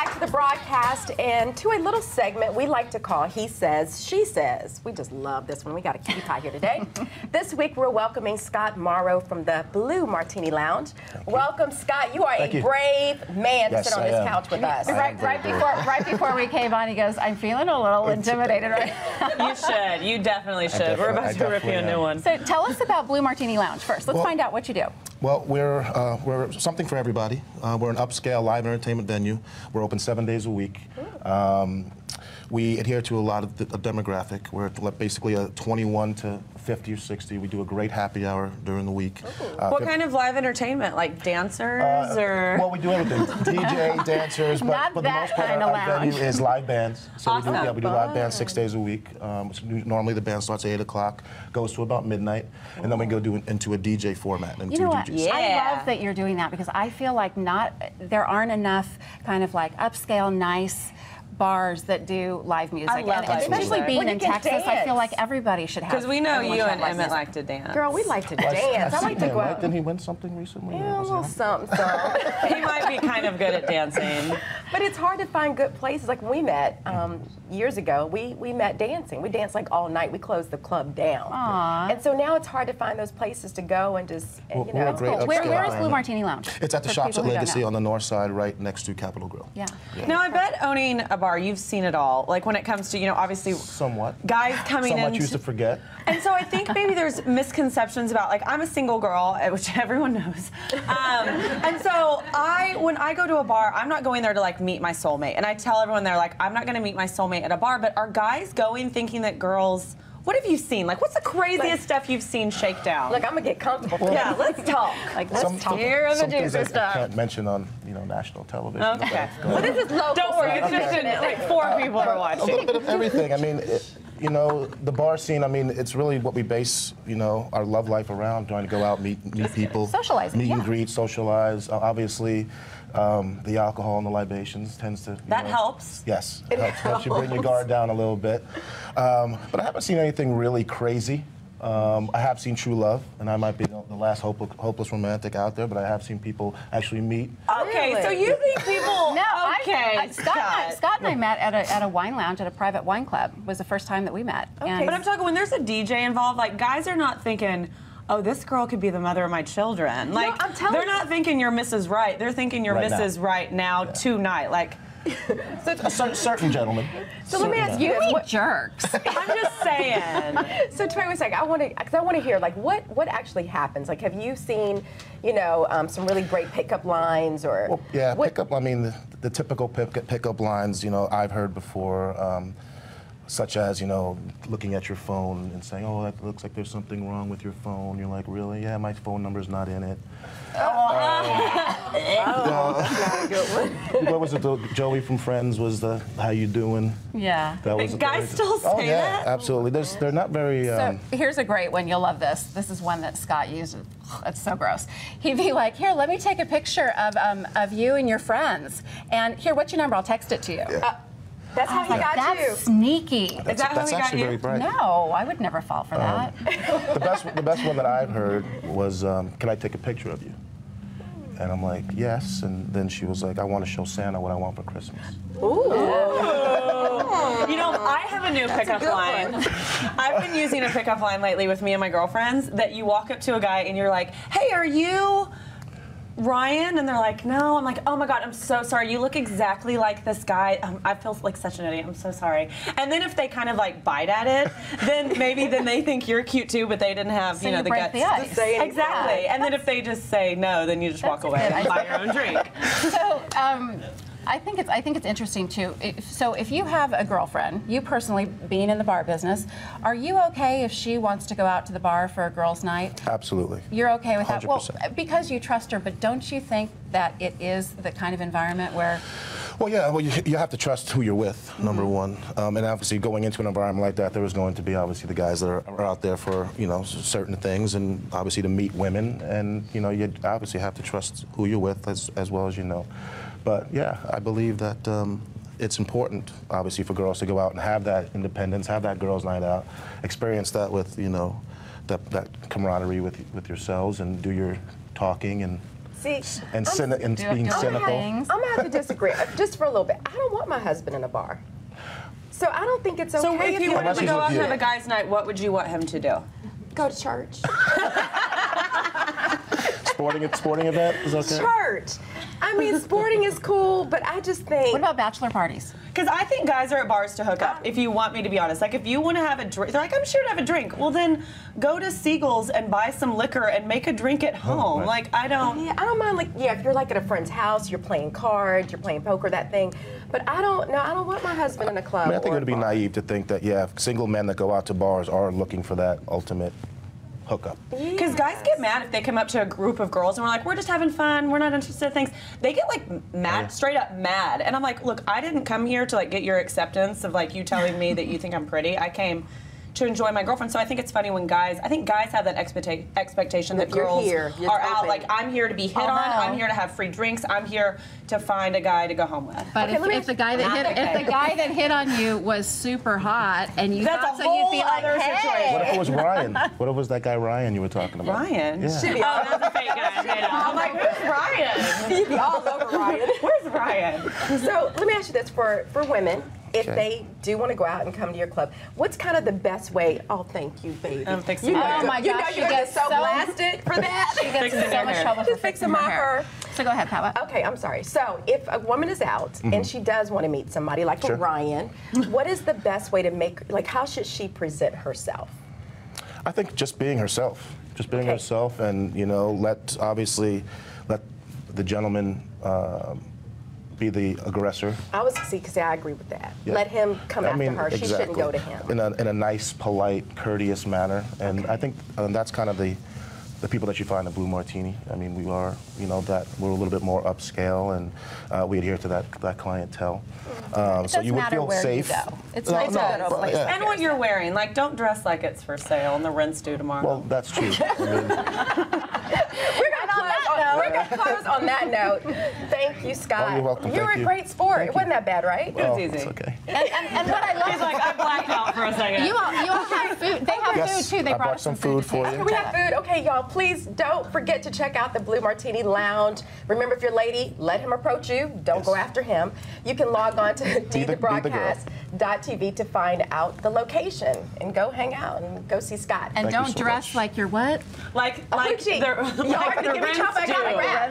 back to the broadcast and to a little segment we like to call He Says, She Says. We just love this one. We got a cutie pie here today. This week we're welcoming Scott Mauro from the Blue Martini Lounge. Welcome, Scott. You are a brave man to sit on this couch with us. Right before we came on, he goes, I'm feeling a little intimidated right now. You should. You definitely should. We're about to rip you a new one. So tell us about Blue Martini Lounge first. Let's find out what you do. Well, we're something for everybody. We're an upscale live entertainment venue. We're open 7 days a week. We adhere to a lot of the demographic. We're basically a 21 to 50 or 60. We do a great happy hour during the week. What kind of live entertainment? Like dancers or? Well, we do everything. DJ, dancers, but for the most part, our venue is live bands. So Awesome. we do live bands 6 days a week. Normally the band starts at 8 o'clock, goes to about midnight, and then we go into a DJ format. You know what? Yeah. I love that you're doing that because I feel like there aren't enough kind of like upscale, nice bars that do live music. I love live especially music. being in Texas, I feel like everybody should have. Because we know you and Emmett music. like to dance. Girl, we like to dance. I like to go out. Didn't he win something recently? Yeah, a little something. He might be kind of good at dancing. But it's hard to find good places. Like when we met years ago, we met dancing. We danced like all night. We closed the club down. Aww. And so now it's hard to find those places to go and just, you We're know. a great Where is Blue Martini Lounge? It's at the For Shops people at who don't Legacy know. on the north side, right next to Capitol Grill. Yeah. Now, I bet owning a bar, you've seen it all. Like when it comes to, obviously Somewhat. guys coming in. Somewhat used to forget. And so I think maybe there's misconceptions about, like, I'm a single girl, which everyone knows. And so when I go to a bar, I'm not going there to, like, meet my soulmate. And I tell everyone, they're like, I'm not going to meet my soulmate at a bar. But are guys going thinking that girls... What have you seen? Like, what's the craziest stuff you've seen shake down? Look, I'm going to get comfortable. Yeah, let's talk. Like, let's talk. Here are the Some things juicy I stuff. can't mention on, national television. Okay. Well, this is local. Don't worry, it's just like 4 people are A watching. little bit of everything. I mean, the bar scene, I mean, it's really what we base, our love life around, trying to go out, meet people. Socializing, meet and yeah. greet, socialize. Obviously, the alcohol and the libations tends to... That helps. Yes, it helps you bring your guard down a little bit. But I haven't seen anything really crazy. I have seen true love, and I might be the last hopeless romantic out there, but I have seen people actually meet. Okay, Really? so you think people... No, okay, Scott and I met at a wine lounge at a private wine club. Was the first time that we met. Okay. But I'm talking when there's a DJ involved, like, guys are not thinking, oh, this girl could be the mother of my children. Like, I'm telling they're you. not thinking you're Mrs. Right. They're thinking you're Right now. Mrs. Right now, tonight. Like, A certain gentleman. So let me ask you this. What, Jerks. I'm just saying. so tell me a second. I want to hear, like, what actually happens? Like, have you seen, some really great pickup lines or? Well, yeah, pickup. I mean, the typical pickup lines. I've heard before, such as looking at your phone and saying, "Oh, that looks like there's something wrong with your phone." You're like, "Really? Yeah, my phone number's not in it." That's not a good one. What was it? Joey from Friends was the "How you doing?" Yeah. That was Guys still say Oh yeah, that? absolutely. They're not very. So here's a great one. You'll love this. This is one that Scott used. It's so gross. He'd be like, "Here, let me take a picture of you and your friends. And here, what's your number? I'll text it to you." Yeah. That's how he got That's you. sneaky. Is that how That's he got actually you? very bright. No, I would never fall for that. The best one that I've heard was, "Can I take a picture of you?" And I'm like, "Yes." And then she was like, "I want to show Santa what I want for Christmas." I have a new pickup line. I've been using a pickup line lately with me and my girlfriends that you walk up to a guy and you're like, "Hey, are you Ryan?" And they're like, "No." I'm like, "Oh my God, I'm so sorry. You look exactly like this guy." I feel like such an idiot. I'm so sorry. And then if they kind of like bite at it, then they think you're cute too, but they didn't have, So the you break guts the ice. to say exactly. Yeah. And then if they just say no, then you just walk away and buy your own drink. So I think it's interesting too. So if you have a girlfriend, you personally being in the bar business, are you okay if she wants to go out to the bar for a girls' night? Absolutely. You're okay with that? 100%. Well, because you trust her, but don't you think that it is the kind of environment where... Well, yeah. Well, you have to trust who you're with, number one. And obviously, going into an environment like that, there is going to be obviously the guys that are out there for certain things, and obviously to meet women, and you obviously have to trust who you're with as well as you know. But yeah, I believe that it's important, obviously, for girls to go out and have that independence, have that girls' night out, experience that with that camaraderie with yourselves, and do your talking and See, and being doing cynical. things. I'm gonna have to disagree just for a little bit. I don't want my husband in a bar, so I don't think it's okay. So if you wanted Unless to he's go with out and you. have a guys' night, what would you want him to do? go to church. Sporting event is okay. Church. I mean, sporting is cool, but I just think. What about bachelor parties? Because I think guys are at bars to hook up, if you want me to be honest. Like, if you want to have a drink, they're like, I'm sure to have a drink. Well, then go to Siegel's and buy some liquor and make a drink at home. right. Like, I don't. Yeah, I don't mind, like, yeah, if you're like at a friend's house, you're playing cards, you're playing poker, that thing. But I don't want my husband in a club. I mean, I think or it would be a bar. naive to think that, yeah, single men that go out to bars are looking for that ultimate hookup. Because guys get mad if they come up to a group of girls and we're like, we're just having fun, we're not interested in things. They get like mad, straight up mad. And I'm like, look, I didn't come here to like get your acceptance of like you telling me that you think I'm pretty. I came to enjoy my girlfriend. So I think it's funny when guys, I think guys have that expectation that If you're girls here, you're are out, open. like, I'm here to be hit on, I'm here to have free drinks, I'm here to find a guy to go home with. But Okay, let me if the guy that hit on you was super hot and you That's thought a so, whole you'd be like, other hey. situation. What if it was Ryan? What if it was that guy Ryan you were talking about? Ryan? Yeah. Oh, that's a fake guy. I'm like, where's Ryan? You'd be all over Ryan. Where's Ryan? So let me ask you this for women. If Okay. they do want to go out and come to your club, what's kind of the best way? Oh, thank you, baby. I'm fixing you my know, hair. Oh my you gosh, know she you're gonna get gets so so- blasted for that. She gets in Fixing so her much hair. trouble for Just fixing fixing her my hair. hair. So go ahead, Papa. Okay, I'm sorry. So if a woman is out and she does want to meet somebody like Sure. a Ryan, what is the best way to make, like, how should she present herself? I think just being herself. Just being Okay. herself, and let the gentleman be the aggressor. I was because I agree with that. Yeah. Let him come after her. She shouldn't exactly. go to him. In a nice, polite, courteous manner, and I think that's kind of the people that you find in Blue Martini. I mean, we are, that we're a little bit more upscale, and we adhere to that clientele. So you would matter feel where you safe. go. It's No, nice to no, go to a but, place yeah. like And what you're wearing. Like, don't dress like it's for sale and the rent's due tomorrow. Well, that's true. I mean, We're going to close on that note. Thank you, Scott. Oh, you're welcome. You were Thank a you. great sport. It wasn't that bad, right? well, easy. it's okay. And what I love He's like, I blacked out for a second. you all have food. They have Yes, food too. They I brought brought us some some food to for taste. you. We have food. Okay, y'all, please don't forget to check out the Blue Martini Lounge. Remember, if you're a lady, let him approach you. Don't Yes. go after him. You can log on to Be the girl. dthebroadcast.tv to find out the location and go hang out and go see Scott. And Thank you don't so dress much. like you're what? Like Gucci. the Y'all like already the give me rent's trouble. I gotta due. rap.